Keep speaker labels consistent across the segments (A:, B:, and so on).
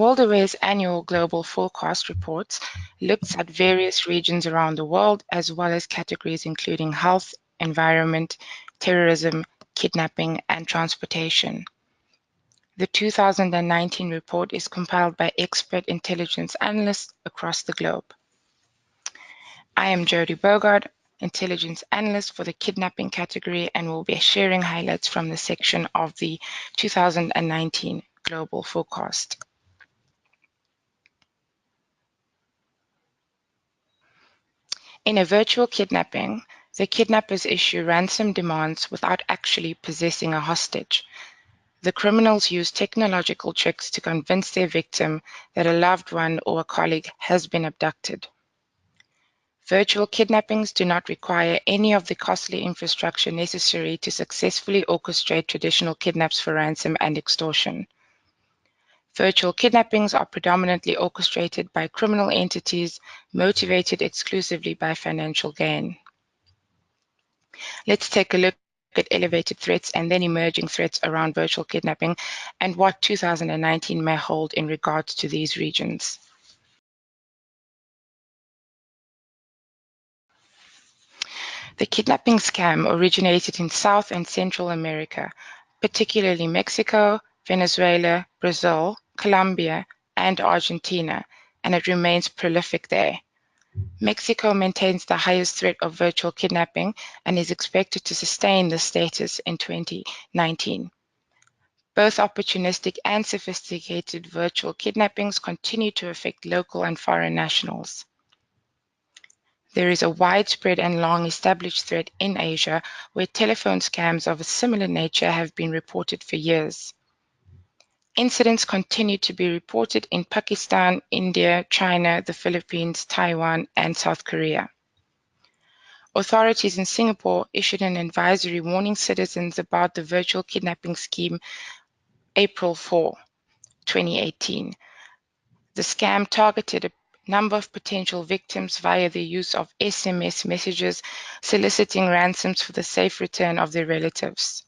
A: WorldAware's annual global forecast reports looks at various regions around the world, as well as categories including health, environment, terrorism, kidnapping, and transportation. The 2019 report is compiled by expert intelligence analysts across the globe. I am Jodie Bougaard, intelligence analyst for the kidnapping category, and will be sharing highlights from the section of the 2019 global forecast. In a virtual kidnapping, the kidnappers issue ransom demands without actually possessing a hostage. The criminals use technological tricks to convince their victim that a loved one or a colleague has been abducted. Virtual kidnappings do not require any of the costly infrastructure necessary to successfully orchestrate traditional kidnaps for ransom and extortion. Virtual kidnappings are predominantly orchestrated by criminal entities motivated exclusively by financial gain. Let's take a look at elevated threats and then emerging threats around virtual kidnapping and what 2019 may hold in regards to these regions. The kidnapping scam originated in South and Central America, particularly Mexico, Venezuela, Brazil, Colombia, and Argentina, and it remains prolific there. Mexico maintains the highest threat of virtual kidnapping and is expected to sustain this status in 2019. Both opportunistic and sophisticated virtual kidnappings continue to affect local and foreign nationals. There is a widespread and long-established threat in Asia where telephone scams of a similar nature have been reported for years. Incidents continue to be reported in Pakistan, India, China, the Philippines, Taiwan, and South Korea. Authorities in Singapore issued an advisory warning citizens about the virtual kidnapping scheme April 4, 2018. The scam targeted a number of potential victims via the use of SMS messages soliciting ransoms for the safe return of their relatives.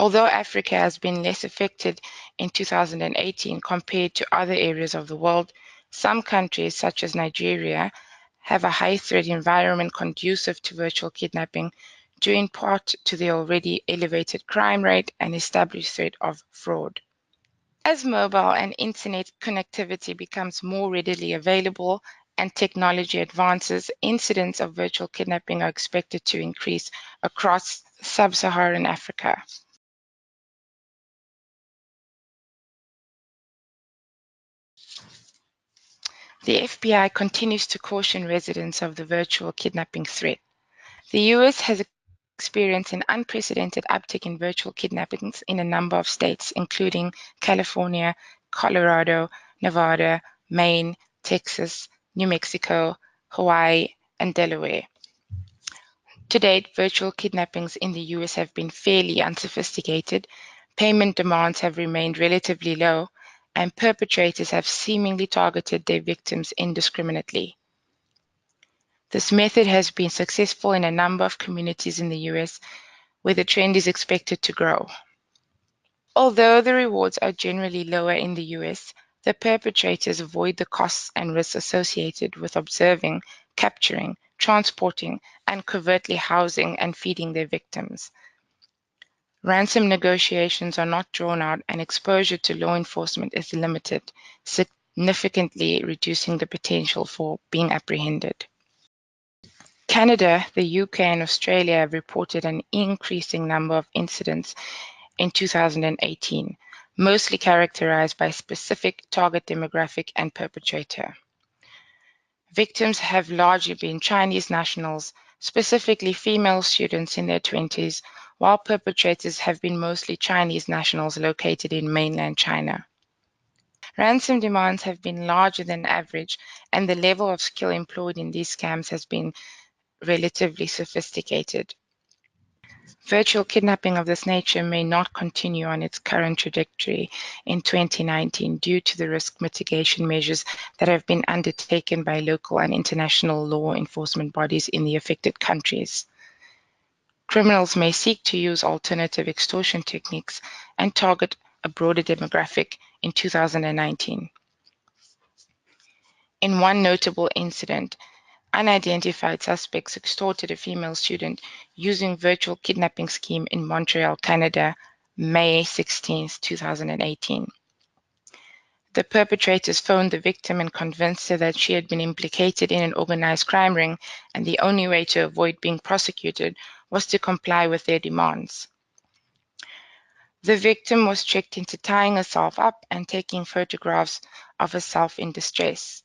A: Although Africa has been less affected in 2018 compared to other areas of the world, some countries, such as Nigeria, have a high threat environment conducive to virtual kidnapping, due in part to the already elevated crime rate and established threat of fraud. As mobile and internet connectivity becomes more readily available and technology advances, incidents of virtual kidnapping are expected to increase across sub-Saharan Africa. The FBI continues to caution residents of the virtual kidnapping threat. The US has experienced an unprecedented uptick in virtual kidnappings in a number of states, including California, Colorado, Nevada, Maine, Texas, New Mexico, Hawaii, and Delaware. To date, virtual kidnappings in the US have been fairly unsophisticated, payment demands have remained relatively low, and perpetrators have seemingly targeted their victims indiscriminately. This method has been successful in a number of communities in the US, where the trend is expected to grow. Although the rewards are generally lower in the US, the perpetrators avoid the costs and risks associated with observing, capturing, transporting, and covertly housing and feeding their victims. Ransom negotiations are not drawn out and exposure to law enforcement is limited, significantly reducing the potential for being apprehended. Canada, the UK, and Australia have reported an increasing number of incidents in 2018, mostly characterized by specific target demographic and perpetrator. Victims have largely been Chinese nationals, specifically female students in their 20s, while perpetrators have been mostly Chinese nationals located in mainland China. Ransom demands have been larger than average, and the level of skill employed in these scams has been relatively sophisticated. Virtual kidnapping of this nature may not continue on its current trajectory in 2019 due to the risk mitigation measures that have been undertaken by local and international law enforcement bodies in the affected countries. Criminals may seek to use alternative extortion techniques and target a broader demographic, in 2019. In one notable incident, unidentified suspects extorted a female student using virtual kidnapping scheme in Montreal, Canada, May 16, 2018. The perpetrators phoned the victim and convinced her that she had been implicated in an organized crime ring, and the only way to avoid being prosecuted was to comply with their demands. The victim was tricked into tying herself up and taking photographs of herself in distress.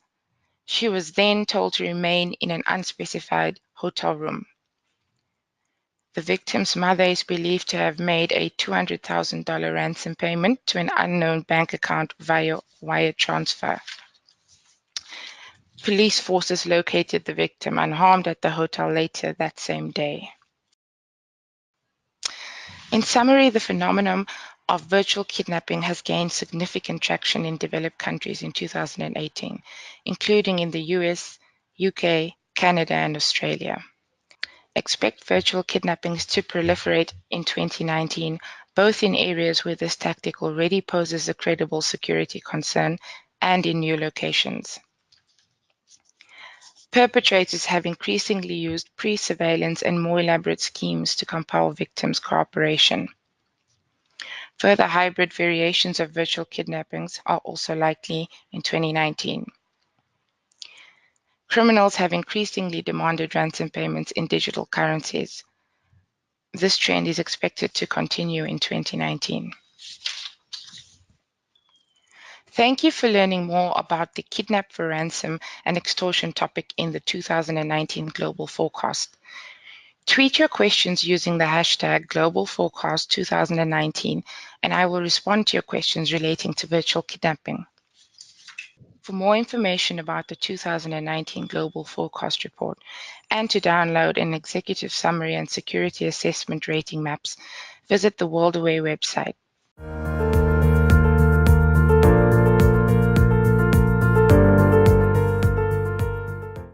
A: She was then told to remain in an unspecified hotel room. The victim's mother is believed to have made a $200,000 ransom payment to an unknown bank account via wire transfer. Police forces located the victim unharmed at the hotel later that same day. In summary, the phenomenon of virtual kidnapping has gained significant traction in developed countries in 2018, including in the US, UK, Canada, and Australia. Expect virtual kidnappings to proliferate in 2019, both in areas where this tactic already poses a credible security concern and in new locations. Perpetrators have increasingly used pre-surveillance and more elaborate schemes to compel victims' cooperation. Further hybrid variations of virtual kidnappings are also likely in 2019. Criminals have increasingly demanded ransom payments in digital currencies. This trend is expected to continue in 2019. Thank you for learning more about the kidnap for ransom and extortion topic in the 2019 Global Forecast. Tweet your questions using the hashtag #GlobalForecast2019, and I will respond to your questions relating to virtual kidnapping. For more information about the 2019 Global Forecast Report and to download an executive summary and security assessment rating maps, visit the WorldAware website.